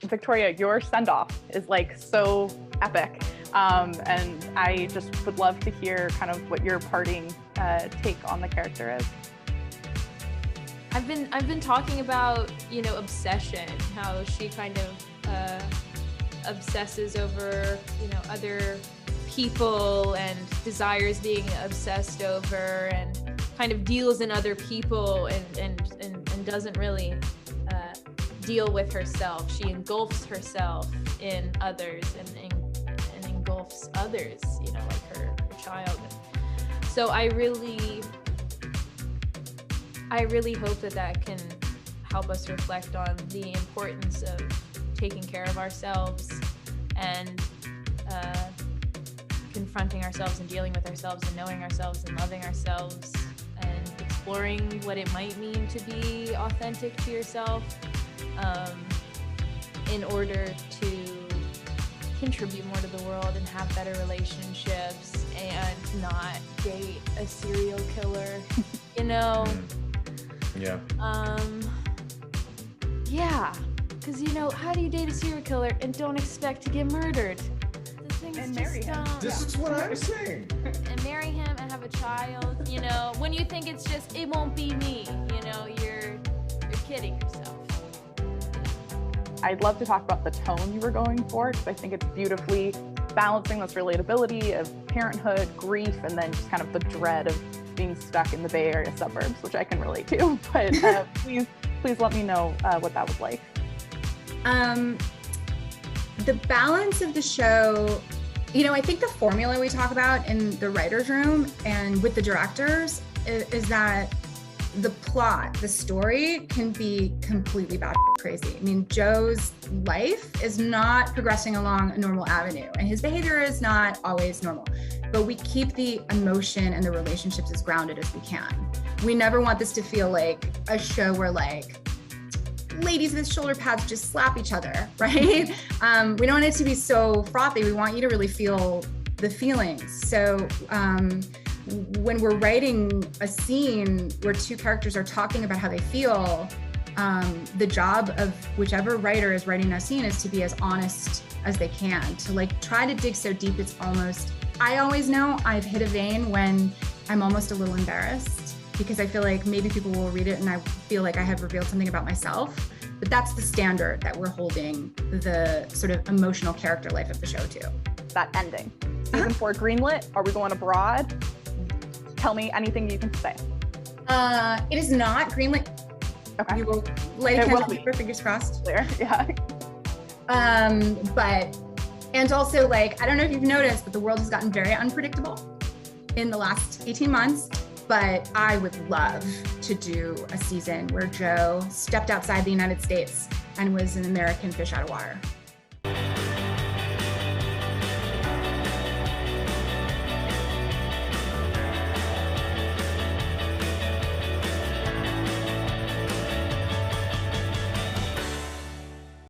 Victoria, your send-off is like so epic. And I just would love to hear kind of what your parting take on the character is. I've been talking about, you know, obsession, how she kind of obsesses over, you know, other people and desires being obsessed over, and kind of deals in other people and doesn't really deal with herself. She engulfs herself in others and engulfs others, you know, like her child. So I really hope that can help us reflect on the importance of taking care of ourselves and confronting ourselves and dealing with ourselves and knowing ourselves and loving ourselves and exploring what it might mean to be authentic to yourself, in order to contribute more to the world and have better relationships and not date a serial killer, you know? Yeah. Yeah, because, you know, how do you date a serial killer and don't expect to get murdered? And marry him. This is what I was saying. And marry him and have a child, you know, when you think it's just, it won't be me, you know, you're kidding yourself. I'd love to talk about the tone you were going for, because I think it's beautifully balancing this relatability of parenthood, grief, and then just kind of the dread of being stuck in the Bay Area suburbs, which I can relate to. But please let me know what that was like. The balance of the show, you know, I think the formula we talk about in the writer's room and with the directors is that the plot, the story can be completely batshit crazy. I mean, Joe's life is not progressing along a normal avenue, and his behavior is not always normal, but we keep the emotion and the relationships as grounded as we can. We never want this to feel like a show where, like, ladies with shoulder pads just slap each other, right? We don't want it to be so frothy. We want you to really feel the feelings. So when we're writing a scene where two characters are talking about how they feel, the job of whichever writer is writing that scene is to be as honest as they can, to like try to dig so deep it's almost, I always know I've hit a vein when I'm almost a little embarrassed, because I feel like maybe people will read it and I feel like I have revealed something about myself. But that's the standard that we're holding the sort of emotional character life of the show to. That ending. Season 4 greenlit. Are we going abroad? Tell me anything you can say. It is not greenlit. Okay. You will light a candle for fingers crossed. Clear. Yeah. And also, like, I don't know if you've noticed, but the world has gotten very unpredictable in the last 18 months. But I would love to do a season where Joe stepped outside the United States and was an American fish out of water.